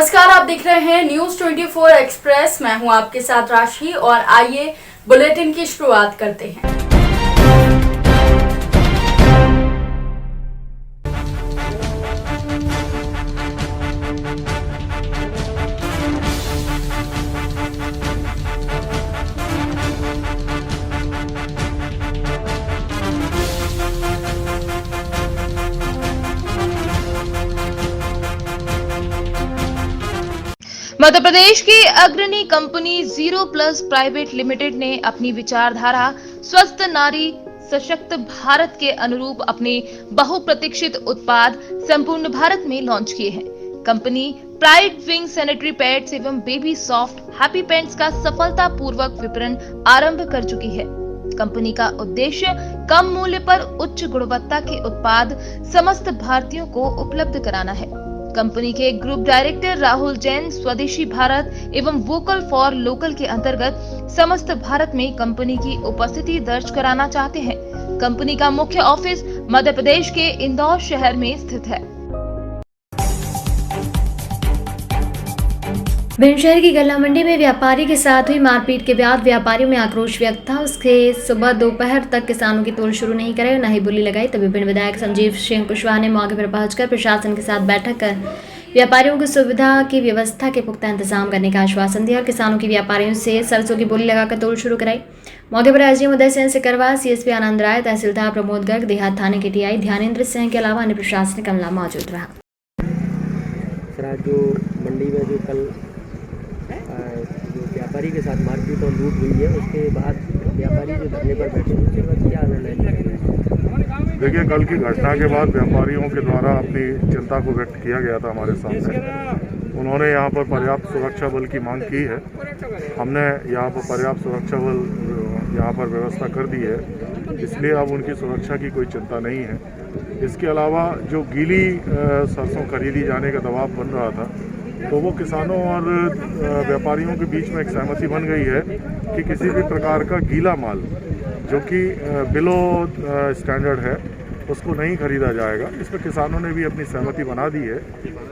नमस्कार, आप देख रहे हैं न्यूज 24 एक्सप्रेस। मैं हूं आपके साथ राशि और आइए बुलेटिन की शुरुआत करते हैं। मध्य प्रदेश की अग्रणी company zero plus private limited ने अपनी विचारधारा स्वस्थ नारी सशक्त भारत के अनुरूप अपने बहुप्रतीक्षित उत्पाद संपूर्ण भारत में लॉन्च किए हैं। Company pride wing sanitary pads एवं बेबी सॉफ्ट हैप्पी पैंट्स का सफलतापूर्वक विपणन आरंभ कर चुकी है। कंपनी का उद्देश्य कम मूल्य पर उच्च गुणवत्ता के उत्पाद समस्त भारतीयों को उपलब्ध कराना है। कंपनी के ग्रुप डायरेक्टर राहुल जैन स्वदेशी भारत एवं वोकल फॉर लोकल के अंतर्गत समस्त भारत में कंपनी की उपस्थिति दर्ज कराना चाहते हैं। कंपनी का मुख्य ऑफिस मध्य प्रदेश के इंदौर शहर में स्थित है। भिंड शहर की गल्ला मंडी में व्यापारी के साथ हुई मारपीट के बाद व्यापारियों में आक्रोश व्यक्त था। उसके सुबह दोपहर तक किसानों की तोड़ शुरू नहीं करे और न ही बोली लगाई। तभी भिंड विधायक संजीव सिंह कुशवाहा ने मौके पर पहुंचकर प्रशासन के साथ बैठक कर व्यापारियों की सुविधा की व्यवस्था के पुख्ता इंतजाम करने का आश्वासन दिया और किसानों की व्यापारियों से सरसों की बोली लगाकर तोड़ शुरू कराई। मौके पर एसडीएम उदय सिंह सिकरवा, सीएसपी आनंद राय, तहसीलदार प्रमोद गर्ग, देहात थाने के टीआई ध्यानेंद्र सिंह के अलावा अन्य प्रशासनिक अमला मौजूद रहा। जो मंडी में जो कल जो व्यापारी के साथ मारपीट और लूट हुई है, उसके बाद व्यापारी जो धरने पर बैठे उसके बाद क्या निर्णय लिया? देखिए, कल की घटना के बाद व्यापारियों के द्वारा अपनी चिंता को व्यक्त किया गया था हमारे सामने। उन्होंने यहाँ पर पर्याप्त सुरक्षा बल की मांग की है। हमने यहाँ पर पर्याप्त सुरक्षा बल यहाँ पर व्यवस्था कर दी है, इसलिए अब उनकी सुरक्षा की कोई चिंता नहीं है। इसके अलावा जो गीली सरसों खरीदी जाने का दबाव बन रहा था, तो वो किसानों और व्यापारियों के बीच में एक सहमति बन गई है कि किसी भी प्रकार का गीला माल जो कि बिलो स्टैंडर्ड है उसको नहीं खरीदा जाएगा। इस पर किसानों ने भी अपनी सहमति बना दी है।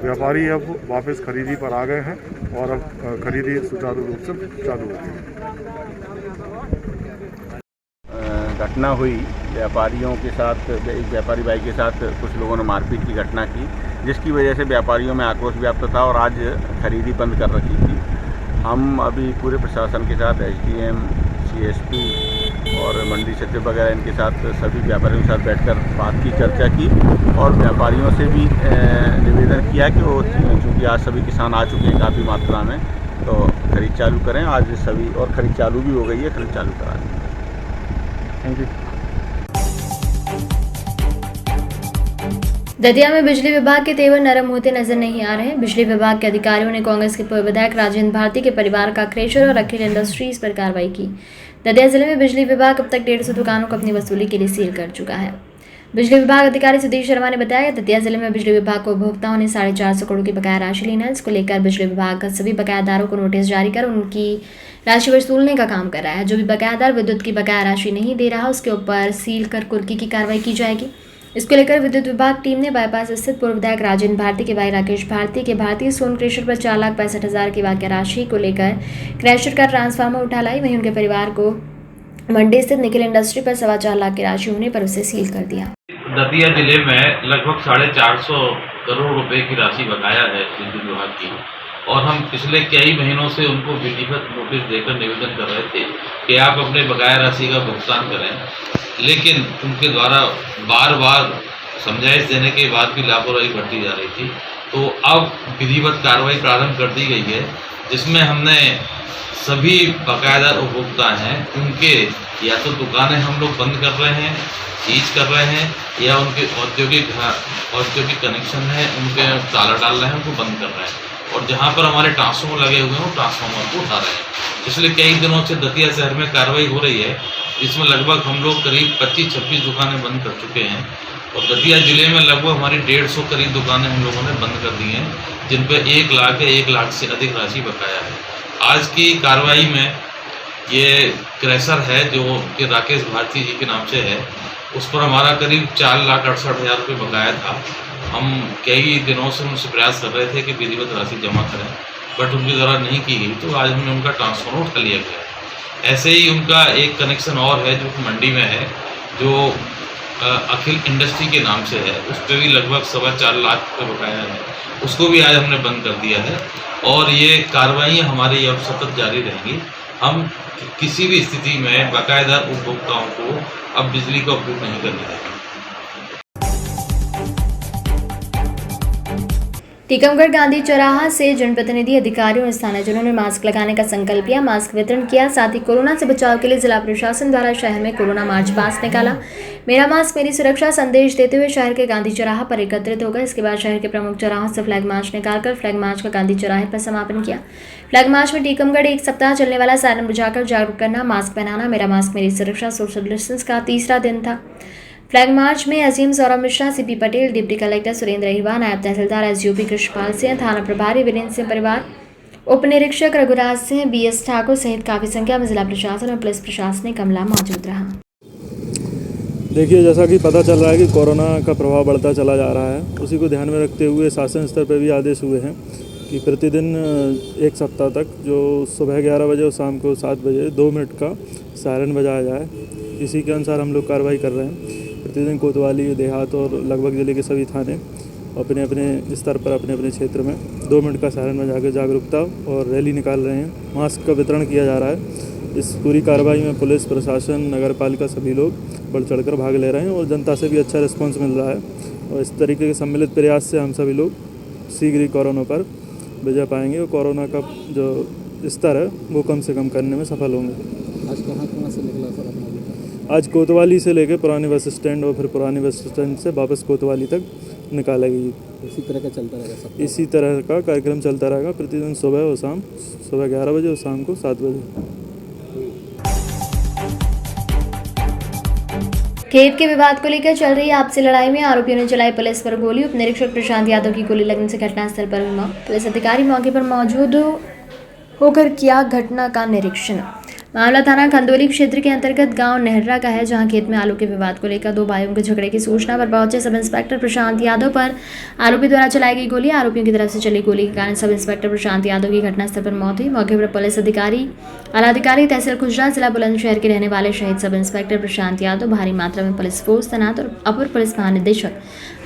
व्यापारी अब वापस खरीदी पर आ गए हैं और अब खरीदी सुचारू रूप से चालू होगी। घटना हुई व्यापारियों के साथ, एक व्यापारी भाई के साथ कुछ लोगों ने मारपीट की घटना की, जिसकी वजह से व्यापारियों में आक्रोश व्याप्त था और आज खरीदी बंद कर रखी थी। हम अभी पूरे प्रशासन के साथ एसडीएम, सीएसपी और मंडी सचिव वगैरह इनके साथ सभी व्यापारियों के साथ बैठकर बात की, चर्चा की और व्यापारियों से भी निवेदन किया कि वो चूँकि आज सभी किसान आ चुके हैं काफ़ी मात्रा में, तो खरीद चालू करें। आज सभी और खरीद चालू भी हो गई है, खरीद चालू करा दें। Thank you. दतिया में बिजली विभाग के तेवर नरम होते नजर नहीं आ रहे हैं। बिजली विभाग के अधिकारियों ने कांग्रेस के पूर्व विधायक राजेंद्र भारती के परिवार का क्रेशर और अखिल इंडस्ट्रीज पर कार्रवाई की। दतिया जिले में बिजली विभाग अब तक 150 दुकानों को अपनी वसूली के लिए सील कर चुका है। बिजली विभाग अधिकारी सुधीर शर्मा ने बताया कि दतिया जिले में बिजली विभाग को उपभोक्ताओं ने 450 करोड़ की बकाया राशि ली है। इसको लेकर बिजली विभाग का सभी बकायादारों को नोटिस जारी कर उनकी राशि वसूलने का काम कर रहा है। जो भी बकायादार विद्युत की बकाया राशि नहीं दे रहा, उसके ऊपर सील कर कुर्की की कार्रवाई की जाएगी। इसको लेकर विद्युत विभाग टीम ने बाईपास स्थित पूर्व विधायक राजेंद्र भारती के भाई राकेश भारती के भारतीय सोन क्रेशर पर 4,65,000 की बकाया राशि को लेकर क्रेशर का ट्रांसफार्मर उठा लाई। वहीं उनके परिवार को मंडी स्थित निखिल इंडस्ट्री पर 4.25 लाख की राशि होने पर उसे सील कर दिया। दतिया जिले में लगभग 450 करोड़ रुपए की राशि बकाया है बिजली विभाग की और हम पिछले कई महीनों से उनको विधिवत नोटिस देकर निवेदन कर रहे थे कि आप अपने बकाया राशि का भुगतान करें, लेकिन उनके द्वारा बार बार समझाइश देने के बाद भी लापरवाही बढ़ती जा रही थी। तो अब विधिवत कार्रवाई प्रारंभ कर दी गई है, जिसमें हमने सभी बकायेदार उपभोक्ता हैं उनके या तो दुकानें हम लोग बंद कर रहे हैं, सीज कर रहे हैं, या उनके औद्योगिक कनेक्शन है उनके ताला डाल रहे हैं, उनको बंद कर रहे हैं और जहां पर हमारे ट्रांसफार्मर लगे हुए हैं वो ट्रांसफार्मर को उठा रहे हैं। पिछले कई दिनों से दतिया शहर में कार्रवाई हो रही है, इसमें लगभग हम लोग करीब 25-26 दुकानें बंद कर चुके हैं और दतिया जिले में लगभग हमारी 150 करीब दुकानें हम लोगों ने बंद कर दी हैं, जिन पर 1 लाख या 1 लाख से अधिक राशि बकाया है। आज की कार्रवाई में ये क्रेशर है जो कि राकेश भारती जी के नाम से है, उस पर हमारा करीब 4,68,000 रुपये बकाया था हम कई दिनों से उनसे प्रयास कर रहे थे कि विधिवत राशि जमा करें, बट उनके द्वारा नहीं की गई, तो आज हमने उनका ट्रांसफर उठा लिया गया। ऐसे ही उनका एक कनेक्शन और है जो मंडी में है, जो अखिल इंडस्ट्री के नाम से है, उस पर भी लगभग 4.25 लाख रुपये बकाया है, उसको भी आज हमने बंद कर दिया है। और ये कार्रवाई हमारी अब सतत जारी रहेंगी। हम किसी भी स्थिति में बकायेदार उपभोक्ताओं को अब बिजली का उपयोग नहीं करने देंगे। टीकमगढ़ गांधी चौराहा से जनप्रतिनिधि, अधिकारियों और स्थानीयजनों ने मास्क लगाने का संकल्प लिया, मास्क वितरण किया। साथ ही कोरोना से बचाव के लिए जिला प्रशासन द्वारा शहर में कोरोना मार्च पास्ट निकाला। मेरा मास्क मेरी सुरक्षा संदेश देते हुए शहर के गांधी चौराहा पर एकत्रित हो गए। इसके बाद शहर के प्रमुख चौराहों से फ्लैग मार्च निकालकर फ्लैग मार्च का गांधी चौराहे पर समापन किया। फ्लैग मार्च में टीकमगढ़ एक सप्ताह चलने वाला सायरन बजाकर जागरूक करना, मास्क पहनाना, मेरा मास्क मेरी सुरक्षा, सोशल डिस्टेंस का तीसरा दिन था। फ्लैग मार्च में Azim Saurabh Mishra, CP Patel, deputy collector Surendra Ahirwa, नायब तहसीलदार एसडीओपी कृष्णपाल सिंह, थाना प्रभारी वीरेंद्र सिंह परिवार, उप निरीक्षक रघुराज सिंह, बीएस ठाकुर सहित काफी संख्या में जिला प्रशासन और पुलिस प्रशासनिक अमला मौजूद रहा। देखिए, जैसा कि पता चल रहा है कि कोरोना का प्रभाव बढ़ता चला जा रहा है, उसी को ध्यान में रखते हुए शासन स्तर पर भी आदेश हुए हैं कि प्रतिदिन एक सप्ताह तक जो सुबह 11 बजे और शाम को 7 बजे 2 मिनट का सायरन बजाया जाए। इसी के अनुसार हम लोग कार्रवाई कर रहे हैं। प्रतिदिन कोतवाली, देहात और लगभग जिले के सभी थाने अपने अपने स्तर पर अपने अपने क्षेत्र में 2 मिनट का सायरन बजाकर जागरूकता और रैली निकाल रहे हैं। मास्क का वितरण किया जा रहा है। इस पूरी कार्रवाई में पुलिस प्रशासन, नगर पालिका सभी लोग बढ़ चढ़कर भाग ले रहे हैं और जनता से भी अच्छा रिस्पॉन्स मिल रहा है। और इस तरीके के सम्मिलित प्रयास से हम सभी लोग शीघ्र ही कोरोना पर विजय पाएंगे और कोरोना का जो स्तर है वो कम से कम करने में सफल होंगे। आज कहाँ से निकला सर अपना? आज कोतवाली से लेकर पुराने बस स्टैंड और फिर पुराने बस स्टैंड से वापस कोतवाली तक निकाला गई। इसी तरह का चलता रहेगा सब? इसी तरह का कार्यक्रम चलता रहेगा प्रतिदिन सुबह और शाम, सुबह 11 बजे और शाम को 7 बजे। खेत के विवाद को लेकर चल रही आपसी लड़ाई में आरोपियों ने चलाई पुलिस पर गोली। उप निरीक्षक प्रशांत यादव की गोली लगने से घटनास्थल पर हुआ। पुलिस अधिकारी मौके पर मौजूद होकर किया घटना का निरीक्षण। मामला थाना खंदोली क्षेत्र के अंतर्गत गांव नेहर्रा का है, जहां खेत में आलू के विवाद को लेकर 2 भाइयों के झगड़े की सूचना पर पहुंचे सब इंस्पेक्टर प्रशांत यादव पर आरोपी द्वारा चलाई गई गोली, आरोपियों की तरफ से चली गोली के कारण सब इंस्पेक्टर प्रशांत यादव की घटनास्थल पर मौत हुई। मौके पर पुलिस अधिकारी, आलाधिकारी तहसील खुजरा, जिला बुलंदशहर के रहने वाले शहीद सब इंस्पेक्टर प्रशांत यादव, भारी मात्रा में पुलिस फोर्स तैनात और अपर पुलिस महानिदेशक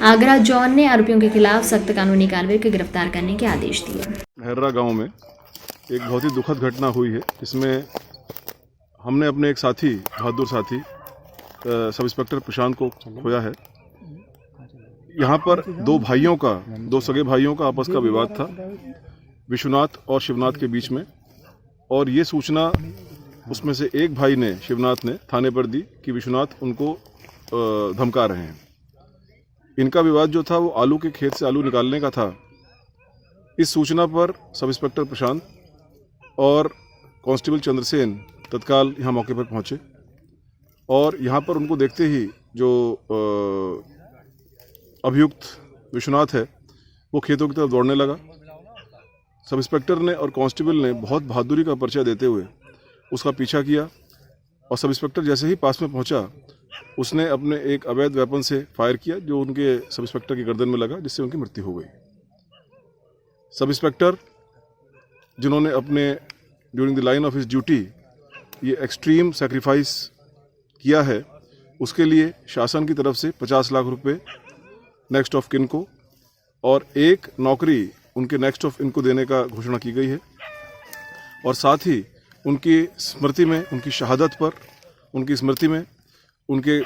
आगरा जॉन ने आरोपियों के खिलाफ सख्त कानूनी कार्रवाई के गिरफ्तार करने के आदेश दिए। नेहर्रा गाँव में एक बहुत ही दुखद घटना हुई है। इसमें हमने अपने एक साथी, बहादुर साथी सब इंस्पेक्टर प्रशांत को खोया है। यहाँ पर 2 भाइयों का, 2 सगे भाइयों का आपस का विवाद था विश्वनाथ और शिवनाथ के बीच में। और ये सूचना उसमें से एक भाई ने, शिवनाथ ने, थाने पर दी कि विश्वनाथ उनको धमका रहे हैं। इनका विवाद जो था वो आलू के खेत से आलू निकालने का था। इस सूचना पर सब इंस्पेक्टर प्रशांत और कांस्टेबल चंद्रसेन तत्काल यहाँ मौके पर पहुँचे और यहाँ पर उनको देखते ही जो अभियुक्त विश्वनाथ है वो खेतों की तरफ दौड़ने लगा। सब इंस्पेक्टर ने और कांस्टेबल ने बहुत बहादुरी का परिचय देते हुए उसका पीछा किया और सब इंस्पेक्टर जैसे ही पास में पहुँचा उसने अपने एक अवैध वेपन से फायर किया जो उनके सब इंस्पेक्टर की गर्दन में लगा, जिससे उनकी मृत्यु हो गई। सब इंस्पेक्टर जिन्होंने अपने during the line of his duty ये एक्सट्रीम सैक्रिफाइस किया है, उसके लिए शासन की तरफ से 50 लाख रुपए नेक्स्ट ऑफ किन को और एक नौकरी उनके नेक्स्ट ऑफ इनको देने का घोषणा की गई है। और साथ ही उनकी स्मृति में, उनकी शहादत पर, उनकी स्मृति में उनके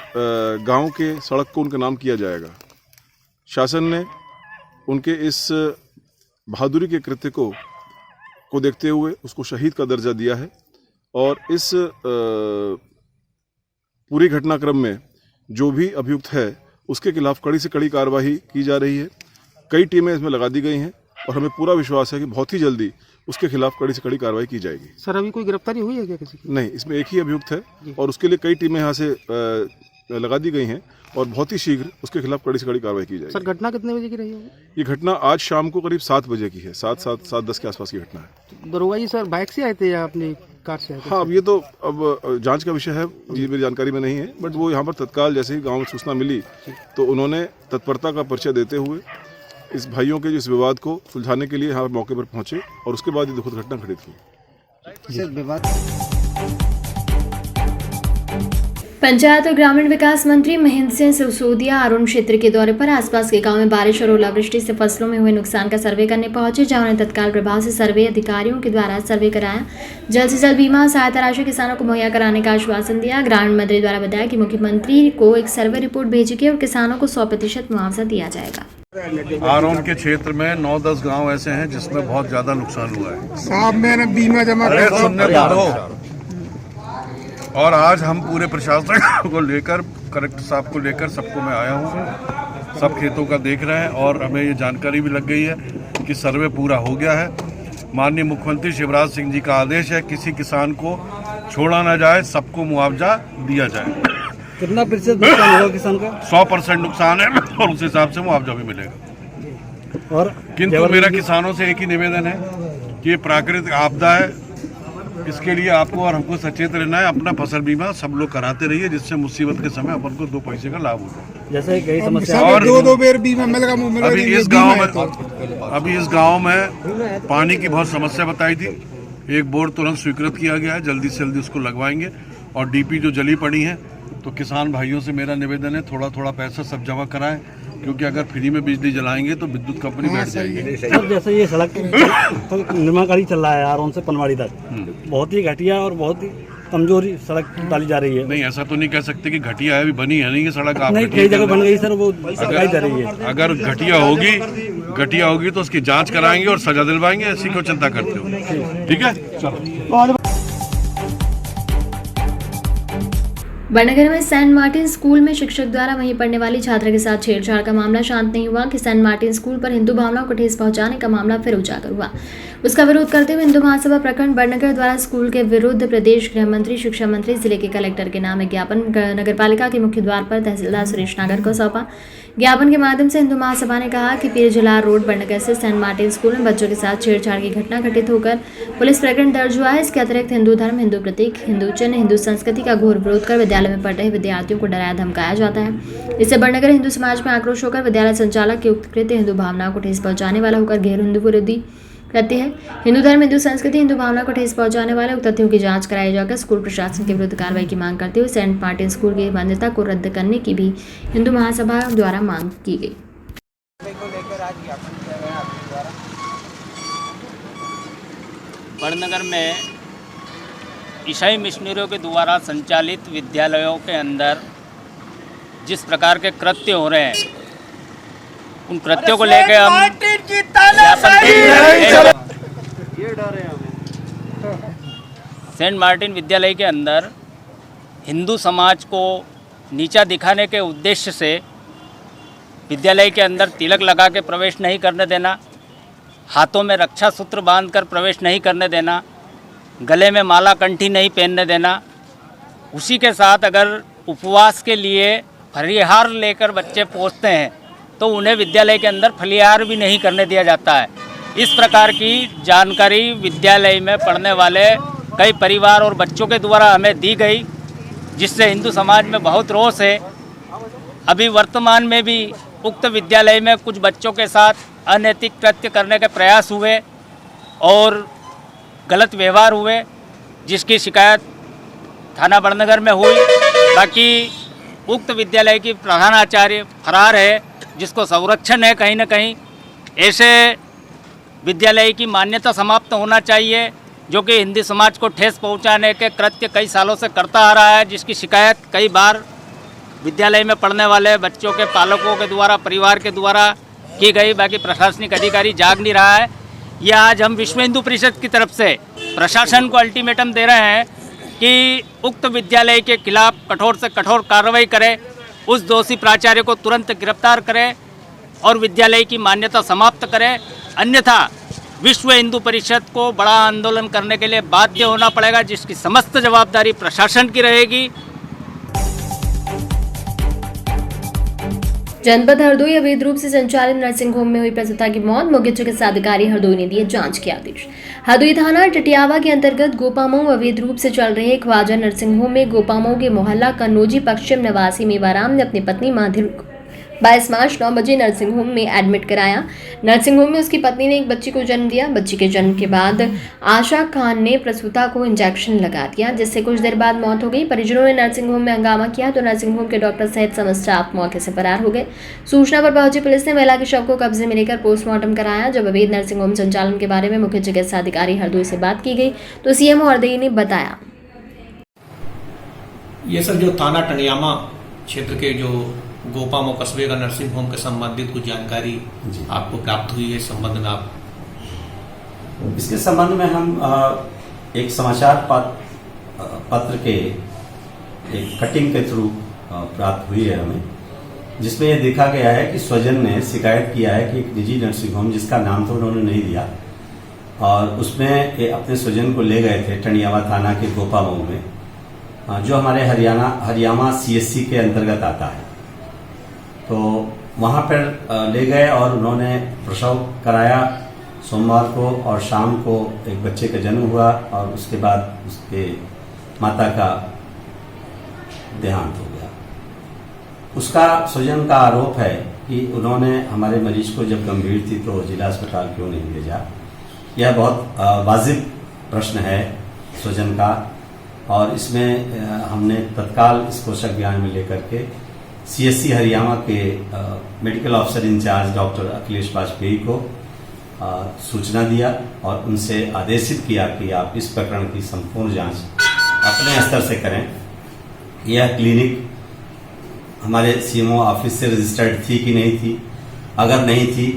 गांव के सड़क को उनके नाम किया जाएगा। शासन ने उनके इस बहादुरी के कृत्य को देखते हुए उसको शहीद का दर्जा दिया है। और इस पूरी घटनाक्रम में जो भी अभियुक्त है उसके खिलाफ कड़ी से कड़ी कार्रवाई की जा रही है। कई टीमें इसमें लगा दी गई हैं और हमें पूरा विश्वास है कि बहुत ही जल्दी उसके खिलाफ कड़ी से कड़ी कार्रवाई की जाएगी। सर, अभी कोई गिरफ्तारी हुई है क्या किसी की? नहीं, इसमें एक ही अभियुक्त है और उसके लिए कई टीमें यहाँ से लगा दी गई हैं और बहुत ही शीघ्र उसके खिलाफ कड़ी से कड़ी कार्रवाई की जाएगी। सर, घटना कितने बजे की रही होगी? ये घटना आज शाम को करीब 7 बजे की है। 7:10 के आसपास की घटना है। दरोगा जी सर बाइक से आए थे या अपने? काट से? हाँ, अब ये तो अब जांच का विषय है, ये मेरी जानकारी में नहीं है, बट वो यहाँ पर तत्काल जैसे ही गांव में सूचना मिली तो उन्होंने तत्परता का परिचय देते हुए इस भाइयों के इस विवाद को सुलझाने के लिए यहाँ मौके पर पहुंचे और उसके बाद ये दुखद घटना घटित की। पंचायत और ग्रामीण विकास मंत्री महेंद्र सिंह सिसोदिया अरुण क्षेत्र के दौरे पर आसपास के गांव में बारिश और ओलावृष्टि से फसलों में हुए नुकसान का सर्वे करने पहुंचे, जहां उन्होंने तत्काल प्रभाव से सर्वे अधिकारियों के द्वारा सर्वे कराया, जल्द से जल्द बीमा सहायता राशि किसानों को मुहैया कराने का आश्वासन दिया। ग्रामीण मंत्री द्वारा बताया कि मुख्यमंत्री को एक सर्वे रिपोर्ट भेजी गई और किसानों को 100% मुआवजा दिया जाएगा। आरोन के क्षेत्र में 9-10 गांव ऐसे हैं जिसमें बहुत ज्यादा नुकसान हुआ है। साहब मैंने बीमा जमा सुनने दो। और आज हम पूरे प्रशासन को लेकर, कलेक्टर साहब को लेकर सबको मैं आया हूँ, सब खेतों का देख रहे हैं और हमें ये जानकारी भी लग गई है कि सर्वे पूरा हो गया है। माननीय मुख्यमंत्री शिवराज सिंह जी का आदेश है किसी किसान को छोड़ा ना जाए, सबको मुआवजा दिया जाए। कितना प्रतिशत नुकसान होगा किसान का? 100% नुकसान है और उस हिसाब से मुआवजा भी मिलेगा। और किंतु मेरा किसानों से एक ही निवेदन है कि ये प्राकृतिक आपदा है, इसके लिए आपको और हमको सचेत रहना है। अपना फसल बीमा सब लोग कराते रहिए, जिससे मुसीबत के समय अपन को 2 पैसे का लाभ हो जाए। जैसे कई समस्या और 2 बेर बीमा मिलेगा। अभी इस गांव में पानी की बहुत समस्या बताई थी। एक बोर तुरंत स्वीकृत किया गया है, जल्दी से जल्दी उसको लगवाएंगे। और डीपी जो जली पड़ी है, तो किसान भाइयों से मेरा निवेदन है थोड़ा थोड़ा पैसा सब जमा कराएं, क्योंकि अगर फ्री में बिजली जलाएंगे तो विद्युत कंपनी बैठ जाएगी। सर जैसे ये सड़क निर्माण कार्य चल रहा है आरोन से पनवाड़ी तक, बहुत ही घटिया और बहुत ही कमजोर सड़क डाली जा रही है। नहीं, ऐसा तो नहीं कह सकते कि घटिया है, अभी बनी है नहीं ये सड़क। आप नहीं, कई जगह बन गई सर, वो लगाई जा रही है। अगर घटिया होगी तो उसकी जांच कराएंगे और सजा दिलवाएंगे, ऐसी क्यों चिंता करते हो? ठीक है, चलो। बड़नगर में सेंट मार्टिन स्कूल में शिक्षक द्वारा वहीं पढ़ने वाली छात्रा के साथ छेड़छाड़ का मामला शांत नहीं हुआ कि सेंट मार्टिन स्कूल पर हिंदू भावनाओं को ठेस पहुंचाने का मामला फिर उजागर हुआ। उसका विरोध करते हुए हिंदू महासभा प्रखंड बड़नगर द्वारा स्कूल के विरुद्ध प्रदेश गृह मंत्री, शिक्षा मंत्री, जिले के कलेक्टर के नाम एक ज्ञापन नगरपालिका के मुख्य द्वार पर तहसीलदार सुरेश नागर को सौंपा। ज्ञापन के माध्यम से हिंदू महासभा ने कहा कि पीर जलार रोड बड़नगर से सेंट मार्टिन स्कूल में बच्चों के साथ छेड़छाड़ की घटना घटित होकर पुलिस प्रकरण दर्ज हुआ है। इसके अतिरिक्त हिंदू धर्म, हिंदू प्रतीक, हिंदू चिन्ह, हिंदू संस्कृति का घोर विरोध कर विद्यालय में पढ़ रहे विद्यार्थियों को डराया धमकाया जाता है। इससे बड़नगर हिंदू समाज में आक्रोश होकर विद्यालय संचालक के उक्त कृत्य हिंदू भावनाओं को ठेस पहुंचाने वाला होकर गैर हिंदू विरोधी कहते हैं। हिंदू धर्म, हिंदू संस्कृति, हिंदू भावना को ठेस पहुंचाने वाले उक्त तथ्यों की जांच कराई जाकर स्कूल प्रशासन के विरुद्ध कार्रवाई की मांग करते हुए सेंट मार्टिन स्कूल की मान्यता को रद्द करने की भी हिंदू महासभा द्वारा मांग की गई। बड़नगर में ईसाई मिशनरियों के द्वारा संचालित विद्यालयों के अंदर जिस प्रकार के कृत्य हो रहे हैं, उन कृत्यों को लेकर हम सेंट मार्टिन विद्यालय के अंदर हिंदू समाज को नीचा दिखाने के उद्देश्य से विद्यालय के अंदर तिलक लगा के प्रवेश नहीं करने देना, हाथों में रक्षा सूत्र बांधकर प्रवेश नहीं करने देना, गले में माला कंठी नहीं पहनने देना। उसी के साथ अगर उपवास के लिए फलिहार लेकर बच्चे पहुंचते हैं तो उन्हें विद्यालय के अंदर फलिहार भी नहीं करने दिया जाता है। इस प्रकार की जानकारी विद्यालय में पढ़ने वाले कई परिवार और बच्चों के द्वारा हमें दी गई, जिससे हिंदू समाज में बहुत रोष है। अभी वर्तमान में भी उक्त विद्यालय में कुछ बच्चों के साथ अनैतिक कृत्य करने के प्रयास हुए और गलत व्यवहार हुए, जिसकी शिकायत थाना बड़नगर में हुई। बाकी उक्त विद्यालय की प्रधानाचार्य फरार है, जिसको संरक्षण है कहीं न कहीं। ऐसे विद्यालय की मान्यता समाप्त होना चाहिए, जो कि हिंदू समाज को ठेस पहुंचाने के कृत्य कई सालों से करता आ रहा है, जिसकी शिकायत कई बार विद्यालय में पढ़ने वाले बच्चों के पालकों के द्वारा, परिवार के द्वारा की गई। बाकी प्रशासनिक अधिकारी जाग नहीं रहा है। यह आज हम विश्व हिंदू परिषद की तरफ से प्रशासन को अल्टीमेटम दे रहे हैं कि उक्त विद्यालय के खिलाफ कठोर से कठोर कार्रवाई करे, उस दोषी प्राचार्य को तुरंत गिरफ्तार करे और विद्यालय की मान्यता समाप्त करे। अन्यथा विश्व हिंदू परिषद को बड़ा आंदोलन करने के लिए बाध्य होना पड़ेगा, जिसकी समस्त जवाबदारी प्रशासन की रहेगी। जनपद हरदोई अवैध रूप से संचालित नर्सिंग होम में हुई प्रसूता की मौत, मुख्य चिकित्सा अधिकारी हरदोई ने दिए जांच के आदेश। हरदोई थाना टटियावा के अंतर्गत गोपामऊ अवैध रूप से चल रहे ख्वाजा नर्सिंग होम में गोपामऊ के मोहल्ला कन्नौजी पश्चिम निवासी मेवाराम ने अपनी पत्नी माधिर 22 मार्च 9 बजे नर्सिंग होम में एडमिट कराया। नर्सिंग होम में उसकी पत्नी ने एक बच्ची को जन्म दिया। बच्ची के जन्म के बाद आशा खान ने प्रसूता को इंजेक्शन लगा दिया, जिससे कुछ देर बाद मौत हो गई। परिजनों ने नर्सिंग होम में हंगामा किया तो नर्सिंग होम के डॉक्टर सहित समस्त स्टाफ मौके से फरार हो गए। सूचना पर पहुंची पुलिस ने महिला के शव को कब्जे में लेकर पोस्टमार्टम कराया। जब अवैध नर्सिंग होम संचालन के बारे में मुख्य चिकित्सा अधिकारी हरदोई से बात की गई तो सीएमओ हरदोई ने बताया, ये सर जो थाना टनियामा क्षेत्र के जो गोपामऊ कस्बे का नर्सिंग होम के संबंधित कुछ जानकारी आपको प्राप्त हुई है, इस संबंध में आप? इसके संबंध में हम एक समाचार पत्र के एक कटिंग के थ्रू प्राप्त हुई है हमें, जिसमें यह देखा गया है कि स्वजन ने शिकायत किया है कि एक निजी नर्सिंग होम, जिसका नाम तो उन्होंने नहीं दिया, और उसमें अपने स्वजन को ले गए थे टनियावा थाना के गोपामऊ में, जो हमारे हरियाणा CSC के अंतर्गत आता है। तो वहां पर ले गए और उन्होंने प्रसव कराया सोमवार को, और शाम को एक बच्चे का जन्म हुआ और उसके बाद उसके माता का देहांत हो गया। उसका स्वजन का आरोप है कि उन्होंने हमारे मरीज को जब गंभीर थी तो जिला अस्पताल क्यों नहीं भेजा। यह बहुत वाजिब प्रश्न है स्वजन का, और इसमें हमने तत्काल इसको संज्ञान में लेकर के CSC हरियाणा के medical officer incharge doctor Akhilesh Vajpayee को सूचना दिया और उनसे आदेशित किया कि आप इस प्रकरण की संपूर्ण जांच अपने स्तर से करें। यह क्लिनिक हमारे CMO ऑफिस से रजिस्टर्ड थी कि नहीं थी, अगर नहीं थी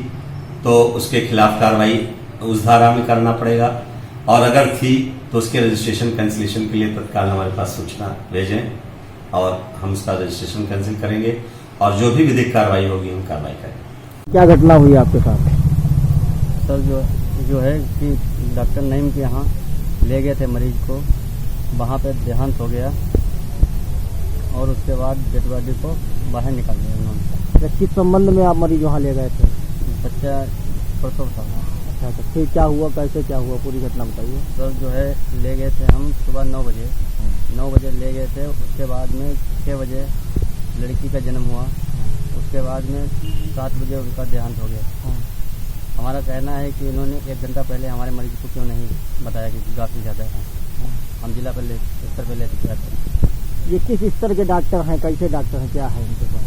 तो उसके खिलाफ कार्रवाई उस धारा में करना पड़ेगा, और अगर थी तो उसके रजिस्ट्रेशन कैंसिलेशन के लिए तत्काल हमारे पास सूचना भेजें और हम उसका रजिस्ट्रेशन कैंसिल करेंगे, और जो भी विधिक कार्रवाई होगी हम कार्रवाई करेंगे। क्या घटना हुई आपके साथ? सर जो है कि डॉक्टर नईम के यहाँ ले गए थे मरीज को, वहाँ पे देहांत हो गया और उसके बाद डेड बॉडी को बाहर निकाल दिया उन्होंने। किस संबंध में आप मरीज वहाँ ले गए थे? बच्चा प्रसव था। अच्छा, तो फिर क्या हुआ, कैसे क्या हुआ, पूरी घटना बताइए। सर जो है ले गए थे हम सुबह 9 बजे ले गए थे। उसके बाद में 6 बजे लड़की का जन्म हुआ। उसके बाद में 7 बजे उनका देहांत हो गया। हमारा कहना है कि उन्होंने 1 घंटा पहले हमारे मरीज को क्यों नहीं बताया कि काफ़ी ज़्यादा है। हम जिला पर स्तर पर लेते थे। ये किस स्तर के डॉक्टर हैं, कैसे डॉक्टर हैं, क्या है इनके पास?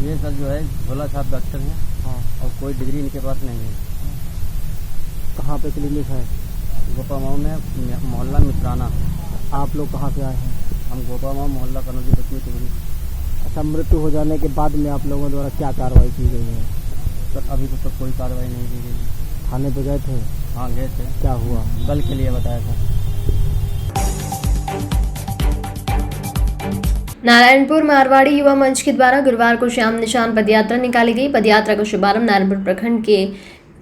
ये सर जो है भोला साहब डॉक्टर हैं और कोई डिग्री इनके पास नहीं है। कहाँ पे क्लिनिक है? गोपामऊ में, मोहल्ला मिश्राना। आप लोग कहाँ से आए हैं? हम गोपामऊ मोहल्ला कन्नौजी पश्चिमी टुकड़ी। अच्छा, मृत्यु हो जाने के बाद में आप लोगों द्वारा क्या कार्रवाई की गई है? सर अभी तक कोई कार्रवाई नहीं की गई। थाने पे गए थे? हाँ गए थे। क्या हुआ? कल के लिए बताया था। नारायणपुर मारवाड़ी युवा मंच के द्वारा गुरुवार को श्याम निशान पदयात्रा निकाली गई। पदयात्रा का शुभारंभ नारायणपुर प्रखंड के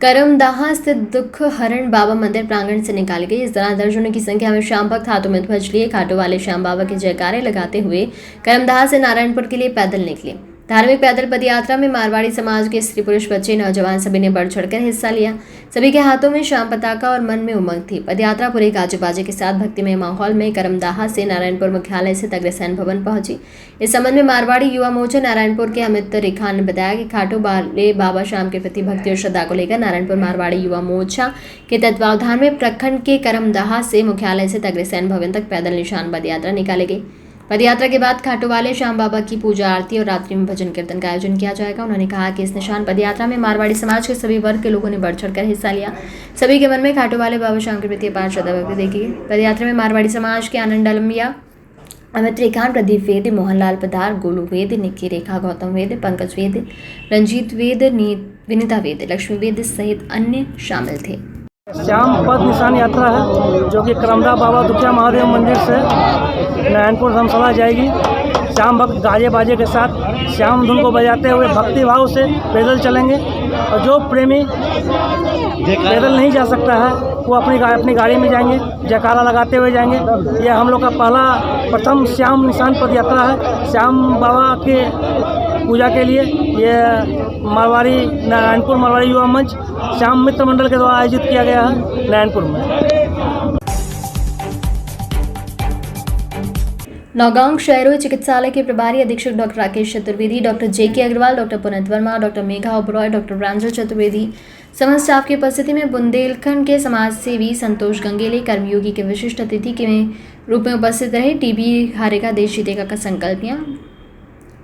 करमदाहा स्थित दुख हरण बाबा मंदिर प्रांगण से निकाली गई। इस दौरान दर्जनों की संख्या में श्याम भक्त हाथों में ध्वज लिए खाटू वाले श्याम बाबा के जयकारे लगाते हुए करमदाहा से नारायणपुर के लिए पैदल निकले। धार्मिक पैदल पदयात्रा में मारवाड़ी समाज के स्त्री पुरुष बच्चे नौजवान सभी ने बढ़ चढ़कर हिस्सा लिया। सभी के हाथों में श्याम पताका और मन में उमंग थी। पदयात्रा पूरे गाजे बाजे के साथ भक्तिमय माहौल में करमदाहा से नारायणपुर मुख्यालय से अग्रसेन भवन पहुंची। इस संबंध में मारवाड़ी युवा मोर्चा नारायणपुर के अमित रेखा ने बताया कि खाटू वाले बाबा श्याम के प्रति भक्ति और श्रद्धा को लेकर नारायणपुर मारवाड़ी युवा मोर्चा के तत्वावधान में प्रखंड के करमदाहा से मुख्यालय से अग्रसेन भवन तक पैदल निशान पदयात्रा निकाली गई। पदयात्रा के बाद खाटू वाले श्याम बाबा की पूजा आरती और रात्रि में भजन कीर्तन का आयोजन किया जाएगा। उन्होंने कहा कि इस निशान पदयात्रा में मारवाड़ी समाज के सभी वर्ग के लोगों ने बढ़ चढ़कर हिस्सा लिया। सभी के मन में खाटू वाले बाबा श्याम के प्रति अपार श्रद्धा भक्ति देखी गई। पदयात्रा में मारवाड़ी समाज के आनंद अलमिया, अमित रेखान, प्रदीप वेद, मोहनलाल पधार, गोलू वेद, निक्की रेखा, गौतम वेद, पंकज वेद, रंजीत वेद, विनीता वेद, लक्ष्मी वेद सहित अन्य शामिल थे। श्याम पद निशान यात्रा है जो कि करमदा बाबा दुखिया महादेव मंदिर से नारायणपुर धर्मशाला जाएगी। श्याम भक्त गाजे बाजे के साथ श्याम धुन को बजाते हुए भक्ति भाव से पैदल चलेंगे, और जो प्रेमी पैदल नहीं जा सकता है वो अपनी गाड़ी में जाएंगे, जयकारा लगाते हुए जाएंगे। यह हम लोग का प्रथम श्याम निशान पद यात्रा है। श्याम बाबा के पूजा के लिए ये मारवाड़ी नारायणपुर मारवाड़ी युवा मंच श्याम मित्र मंडल के द्वारा आयोजित किया गया है नारायणपुर में। नौगांव क्षयरोग चिकित्सालय के प्रभारी अधीक्षक doctor Rakesh Chaturvedi, doctor JK. Agarwal, doctor Puneet Verma, doctor Megha Oberoi, doctor Pranjal Chaturvedi समस्त स्टाफ की उपस्थिति में बुंदेलखंड के समाज सेवी संतोष गंगेले कर्मयोगी के विशिष्ट अतिथि के रूप में उपस्थित रहे। टीबी हारेगा देश जीतेगा का संकल्पियाँ,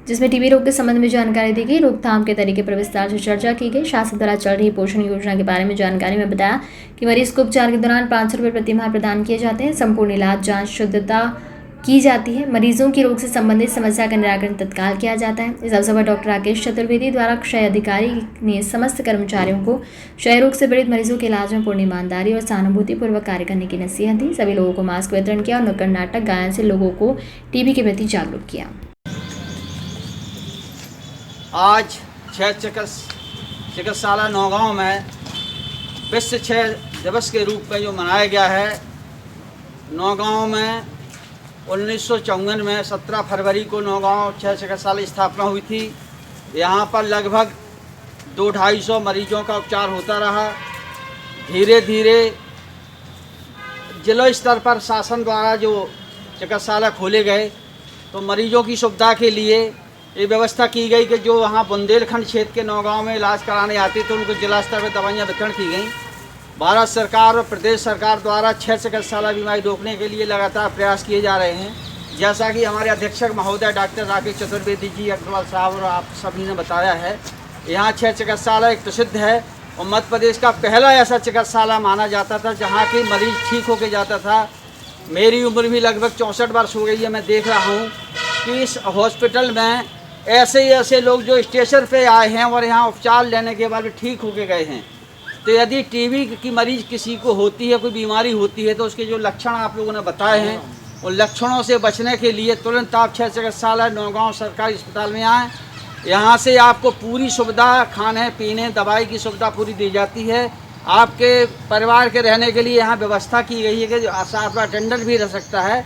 जिसमें टीबी रोग के संबंध में जानकारी दी गई, रोकथाम के तरीके पर विस्तार से चर्चा की गई। शासन द्वारा चल रही पोषण योजना के बारे में जानकारी में बताया कि मरीज को उपचार के दौरान 500 रुपये प्रति माह प्रदान किए जाते हैं। संपूर्ण इलाज जाँच शुद्धता की जाती है। मरीजों की रोग से संबंधित समस्या का निराकरण तत्काल किया जाता है। इस अवसर पर डॉक्टर राकेश चतुर्वेदी द्वारा क्षय अधिकारी ने समस्त कर्मचारियों को क्षय रोग से पीड़ित मरीजों के इलाज में पूर्ण ईमानदारी और सहानुभूतिपूर्वक कार्य करने की नसीहत दी। सभी लोगों को मास्क वितरण किया और नुक्कड़ नाटक गायन से लोगों को टीबी के प्रति जागरूक किया। आज क्षय चिकित्सालय नौगांव में विश्व क्षय दिवस के रूप में जो मनाया गया है। नौगांव में 1954 में 17 फरवरी को नौगांव क्षय चिकित्सालय स्थापना हुई थी। यहाँ पर लगभग 200-250 मरीजों का उपचार होता रहा। धीरे धीरे जिला स्तर पर शासन द्वारा जो चिकित्सालय खोले गए तो मरीजों की सुविधा के लिए ये व्यवस्था की गई कि जो वहाँ बुंदेलखंड क्षेत्र के नौगांव में इलाज कराने आते थे उनको जिला स्तर पर दवाइयाँ वितरण की गई। भारत सरकार और प्रदेश सरकार द्वारा क्षय चिकित्सालय बीमारी रोकने के लिए लगातार प्रयास किए जा रहे हैं। जैसा कि हमारे अधीक्षक महोदय डॉक्टर राकेश चतुर्वेदी जी अग्रवाल साहब और आप सभी ने बताया है, यहाँ क्षय चिकित्सालय एक प्रसिद्ध है और मध्य प्रदेश का पहला ऐसा चिकित्सालय माना जाता था जहाँ के मरीज ठीक होके जाता था। मेरी उम्र भी लगभग 64 वर्ष हो गई है। मैं देख रहा हूँ कि इस हॉस्पिटल में ऐसे लोग जो स्टेशन पे आए हैं और यहाँ उपचार लेने के बाद ठीक होके गए हैं। तो यदि टीबी की मरीज किसी को होती है, कोई बीमारी होती है, तो उसके जो लक्षण आप लोगों ने बताए हैं उन लक्षणों से बचने के लिए तुरंत आप क्षय चिकित्सालय नौगांव सरकारी अस्पताल में आएँ। यहाँ से आपको पूरी सुविधा, खाने पीने दवाई की सुविधा पूरी दी जाती है। आपके परिवार के रहने के लिए यहाँ व्यवस्था की गई है कि साथ में अटेंडेंट भी रह सकता है।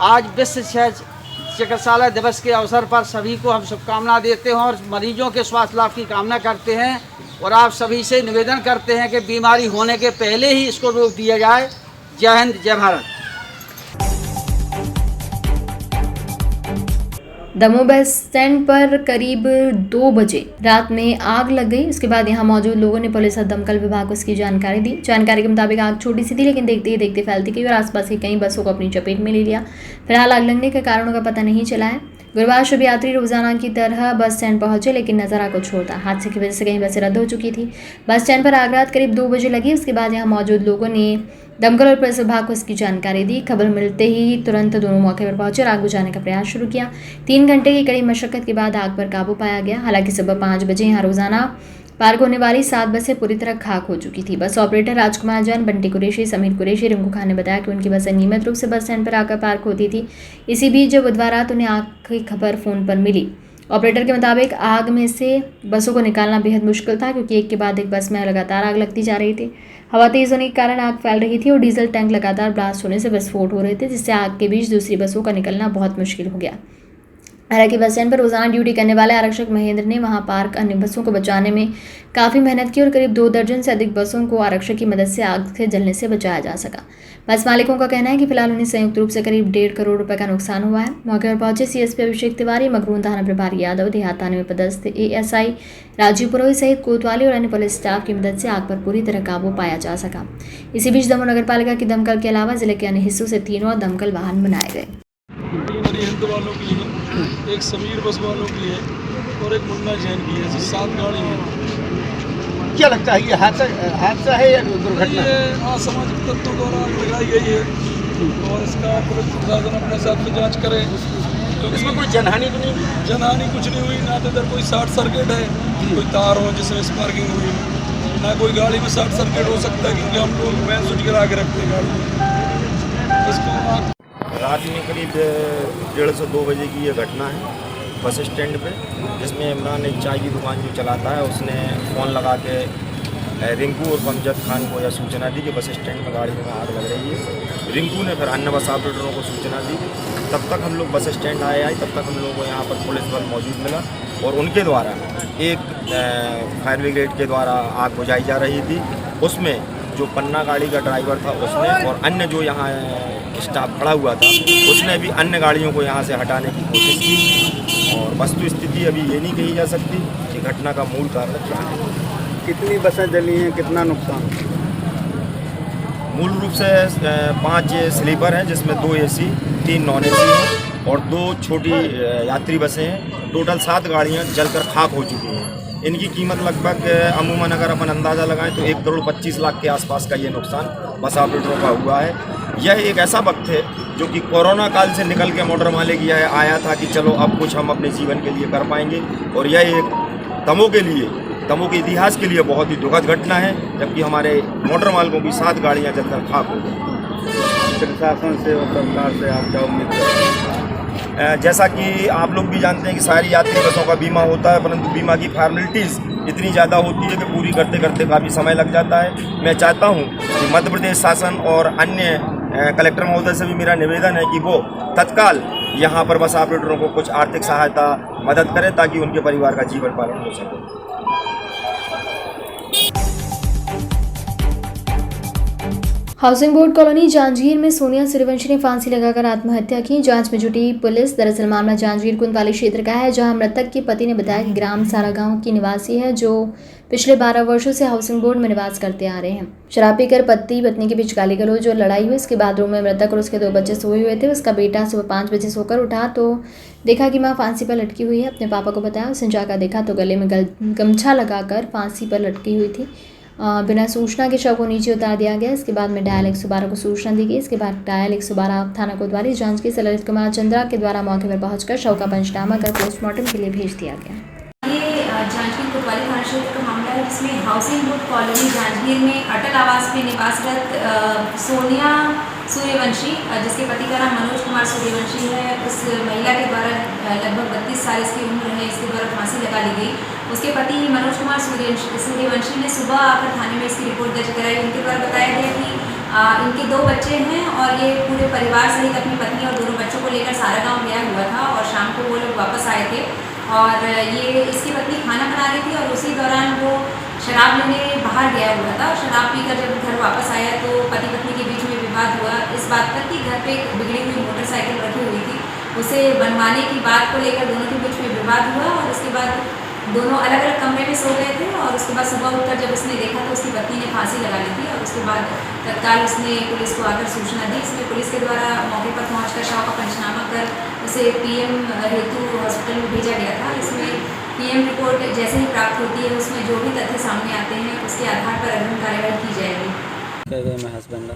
आज विश्व क्षय चिकित्सालय दिवस के अवसर पर सभी को हम शुभकामना देते हैं और मरीजों के स्वास्थ्य लाभ की कामना करते हैं और आप सभी से निवेदन करते हैं कि बीमारी होने के पहले ही इसको रोक दिया जाए। जय हिंद, जय भारत। दमोह बस स्टैंड पर करीब 2 बजे रात में आग लग गई। उसके बाद यहां मौजूद लोगों ने पुलिस और दमकल विभाग को इसकी जानकारी दी। जानकारी के मुताबिक आग छोटी सी थी लेकिन देखते ही देखते फैलती गई और आसपास की कई बसों को अपनी चपेट में ले लिया। फिलहाल आग लगने के कारणों का पता नहीं चला है। गुरुवार शुभ यात्री रोजाना की तरह बस स्टैंड पहुंचे लेकिन नजारा कुछ और था। हादसे की वजह से कई बसें रद्द हो चुकी थी। बस स्टैंड पर आग रात करीब 2 बजे लगी। उसके बाद यहाँ मौजूद लोगों ने दमकल और पुलिस विभाग को इसकी जानकारी दी। खबर मिलते ही तुरंत दोनों मौके पर पहुंचे और आग बुझाने का प्रयास शुरू किया। 3 घंटे की कड़ी मशक्कत के बाद आग पर काबू पाया गया। हालांकि सुबह 5 बजे यहाँ रोजाना पार्क होने वाली 7 बसें पूरी तरह खाक हो चुकी थी। बस ऑपरेटर राजकुमार जैन, बंटी कुरैशी, समीर कुरैशी, रिंकू खान ने बताया कि उनकी बसें नियमित रूप से बस स्टैंड पर आकर पार्क होती थी। इसी बीच जब बुधवार रात उन्हें आग की खबर फोन पर मिली। ऑपरेटर के मुताबिक आग में से बसों को निकालना बेहद मुश्किल था क्योंकि एक के बाद एक बस में लगातार आग लगती जा रही थी। हवा तेज होने के कारण आग फैल रही थी और डीजल टैंक लगातार ब्लास्ट होने से विस्फोट हो रहे थे, जिससे आग के बीच दूसरी बसों का निकलना बहुत मुश्किल हो गया। हालांकि बस स्टैंड पर रोजाना ड्यूटी करने वाले आरक्षक महेंद्र ने वहां पार्क अन्य बसों को बचाने में काफ़ी मेहनत की और करीब 2 दर्जन से अधिक बसों को आरक्षक की मदद से आग से जलने से बचाया जा सका। बस मालिकों का कहना है कि फिलहाल उन्हें संयुक्त रूप से करीब 1.5 करोड़ रुपए का नुकसान हुआ है। मौके पर पहुंचे सीएसपी अभिषेक तिवारी, मगरून थाना प्रभारी यादव, देहात थाने में पदस्थ एएसआई राजीव पुरोहित सहित कोतवाली और अन्य पुलिस स्टाफ की मदद से आग पर पूरी तरह काबू पाया जा सका। इसी बीच दमोह नगर पालिका की दमकल के अलावा जिले के अन्य हिस्सों से 3 और दमकल वाहन बनाए गए। वालों की है, एक समीर बस वालों की है और एक मुन्ना जैन की है। ऐसी 7 गाड़ी है। क्या लगता है ये हादसा है या दुर्घटना? ये असामाजिक तत्वों द्वारा लगाई गई है और इसका पुलिस प्रशासन अपने साथ में जांच करे। इसमें कोई जनहानि तो नहीं? जनहानि कुछ नहीं हुई। ना तो इधर कोई शॉर्ट सर्किट है, कोई तार हो जिसमें स्पार्किंग हुई, ना कोई गाड़ी में शॉर्ट सर्किट हो सकता है क्योंकि हम लोग मेन स्विच गिरा के रखते हैं गाड़ी। इसको रात में करीब 1:30 से 2 बजे की ये घटना है बस स्टैंड पे, जिसमें इमरान एक चाय की दुकान जो चलाता है उसने फ़ोन लगा के रिंकू और अमजद खान को यह सूचना दी कि बस स्टैंड में गाड़ी में आग लग रही है। रिंकू ने फिर अन्य बस ऑपरेटरों को सूचना दी। तब तक हम लोग बस स्टैंड आए तब तक हम लोग को यहाँ पर पुलिस बल मौजूद मिला और उनके द्वारा एक फायर ब्रिगेड के द्वारा आग बुझाई जा रही थी। उसमें जो पन्ना गाड़ी का ड्राइवर था उसने और अन्य जो यहाँ स्टाफ खड़ा हुआ था उसने भी अन्य गाड़ियों को यहाँ से हटाने की कोशिश की। और वस्तु स्थिति अभी ये नहीं कही जा सकती कि घटना का मूल कारण क्या है। कितनी बसें जली हैं, कितना नुकसान? मूल रूप से 5 स्लीपर हैं जिसमें 2 AC, 3 नॉन AC हैं और 2 छोटी यात्री बसें हैं। टोटल 7 गाड़ियाँ जलकर खाक हो चुकी हैं। इनकी कीमत लगभग अमूमन अगर अपन अंदाज़ा लगाएं तो 1,25,00,000 के आसपास का ये नुकसान बस ऑपरेटरों का हुआ है। यह एक ऐसा वक्त है जो कि कोरोना काल से निकल के मोटर मालिक यह आया था कि चलो अब कुछ हम अपने जीवन के लिए कर पाएंगे, और यह एक दमों के इतिहास के लिए बहुत ही दुखद घटना है, जबकि हमारे मोटर मालिकों की 7 गाड़ियाँ जलकर खाक हो गई। प्रशासन से और सरकार से आप क्या उम्मीद करते हैं? जैसा कि आप लोग भी जानते हैं कि सारी यात्री बसों का बीमा होता है, परंतु बीमा की फॉर्मेलिटीज़ इतनी ज़्यादा होती है कि पूरी करते करते काफ़ी समय लग जाता है। मैं चाहता हूँ कि मध्य प्रदेश शासन और अन्य कलेक्टर महोदय से भी मेरा निवेदन है कि वो तत्काल यहाँ पर बस ऑपरेटरों को कुछ आर्थिक सहायता मदद करें ताकि उनके परिवार का जीवन पालन हो सके। हाउसिंग बोर्ड कॉलोनी जांजगीर में सोनिया सूर्यवंशी ने फांसी लगाकर आत्महत्या की। जांच में जुटी पुलिस। दरअसल मामला जांजगीर कुंदवाली क्षेत्र का है, जहां मृतक के पति ने बताया कि ग्राम सारा गांव की निवासी है, जो पिछले 12 वर्षों से हाउसिंग बोर्ड में निवास करते आ रहे हैं। शराब पीकर पति पत्नी के बीच गाली गलौज और लड़ाई हुई। इसके बाद रूम में मृतक और उसके 2 बच्चे सोए हुए थे। उसका बेटा सुबह 5 बजे सोकर उठा तो देखा कि मां फांसी पर लटकी हुई है। अपने पापा को बताया। उसने जाकर देखा तो गले में गमछा लगाकर फांसी पर लटकी हुई थी। बिना सूचना के शव को नीचे उतार दिया गया। इसके बाद में डायल 112 को सूचना दी गई। इसके बाद डायल 112 थाना कोतवाली जांजगीर से ललित कुमार चंद्रा के द्वारा मौके पर पहुंचकर शव का पंचनामा कर पोस्टमार्टम के लिए भेज दिया गया। ये जांजगीर कोतवाली थाना क्षेत्र का मामला है, जिसमें हाउसिंग बोर्ड कॉलोनी जांजगीर में अटल आवास में निवासरत सोनिया सूर्यवंशी, जिसके पति का नाम मनोज कुमार सूर्यवंशी है, उस महिला के द्वारा लगभग 32 साल इसकी उम्र है, इसके द्वारा फांसी लगा ली गई। उसके पति मनोज कुमार सूर्यवंशी ने सुबह आकर थाने में इसकी रिपोर्ट दर्ज कराई। उनके द्वारा बताया गया कि इनके 2 बच्चे हैं और ये पूरे परिवार सहित अपनी पत्नी और दोनों बच्चों को लेकर सारा गांव गया हुआ था और शाम को वो लोग वापस आए थे और ये इसकी पत्नी खाना बना रही थी और उसी दौरान वो शराब लेने बाहर गया हुआ था। शराब पीकर जब घर वापस आया तो पति पत्नी के बीच में विवाद हुआ इस बात पर कि घर पे एक बिगड़ी हुई मोटरसाइकिल रखी हुई थी, उसे बनवाने की बात को लेकर दोनों के बीच में विवाद हुआ और उसके बाद दोनों अलग अलग कमरे में सो गए थे और उसके बाद सुबह उठकर जब उसने देखा तो उसकी पत्नी ने फांसी लगा ली थी और उसके बाद तत्काल उसने पुलिस को आकर सूचना दी। इसमें पुलिस के द्वारा मौके पर पहुंचकर शव का पंचनामा कर उसे PM हेतु हॉस्पिटल में भेजा गया था। इसमें PM रिपोर्ट जैसे ही प्राप्त होती है उसमें जो भी तथ्य सामने आते हैं उसके आधार पर अग्रिम कार्रवाई की जाएगी। मैं हस्बैंड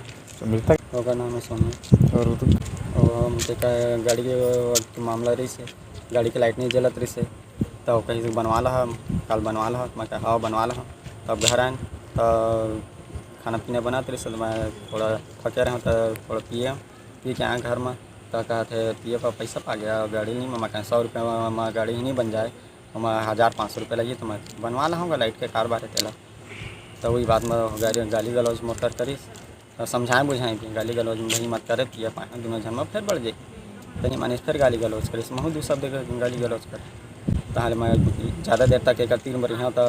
मृतक का नाम है सोनिया और मुझे गाड़ी के मामला रही से गाड़ी की लाइट नहीं जलत रही से तो कहीं से बनवा रहा कल बनवा रहा मैं कहा हाँ बनवा रहा तब घर आए तो खाना पीना बनाते रहे तो मैं थोड़ा थके रहा तो थोड़ा पी के आए घर में तो कहते पिए पर पैसा पा गया गाड़ी नहीं मैं कहें 100 रुपये में गाड़ी ही नहीं बन जाए तो मैं 1500 रुपये लगी तो मैं बनवा लाऊँगा लाइट के कार बारे तेला तो वही बात में गाली गलौज मोटर करी तो समझाएँ बुझाएँ कि गाली गलौज में वही मत करे पिए पाए दोनों जन में फिर बढ़ जाए तनी मानी फिर गाली गलौज करी महू 2 शब्द गाली गलौज करे ताहले मैं ज़्यादा देर तक एक 3 बार यहाँ तो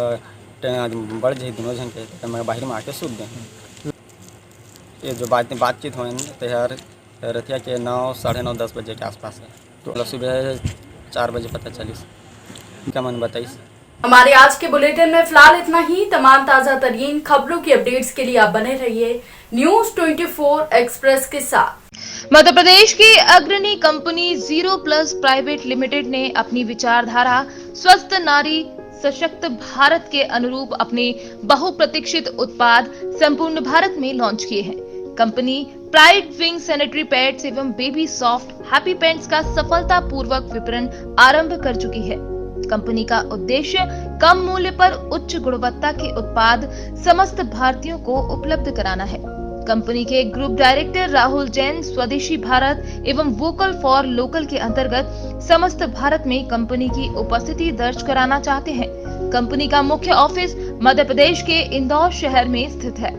बढ़ जाए दोनों जन के तो मैं बाहर में आके सूत दें। ये जो बातचीत हुई तो यार रतिया के 9, साढ़े 9, 10 बजे के आसपास है तो सुबह 4 बजे पता चली क्या मन बताइए। हमारे आज के बुलेटिन में फिलहाल इतना ही। तमाम ताज़ा तरीन खबरों की अपडेट्स के लिए आप बने रहिए न्यूज़ 24 एक्सप्रेस के साथ। मध्य प्रदेश की अग्रणी कंपनी 0+ प्राइवेट लिमिटेड ने अपनी विचारधारा स्वस्थ नारी सशक्त भारत के अनुरूप अपने बहुप्रतीक्षित उत्पाद संपूर्ण भारत में लॉन्च किए हैं। Company pride wing sanitary pads एवं बेबी सॉफ्ट हैप्पी पैंट्स का सफलतापूर्वक विपणन आरंभ कर चुकी है। कंपनी का उद्देश्य कम मूल्य पर उच्च गुणवत्ता के उत्पाद समस्त भारतीयों को उपलब्ध कराना है। कंपनी के ग्रुप डायरेक्टर राहुल जैन स्वदेशी भारत एवं वोकल फॉर लोकल के अंतर्गत समस्त भारत में कंपनी की उपस्थिति दर्ज कराना चाहते हैं। कंपनी का मुख्य ऑफिस मध्य प्रदेश के इंदौर शहर में स्थित है।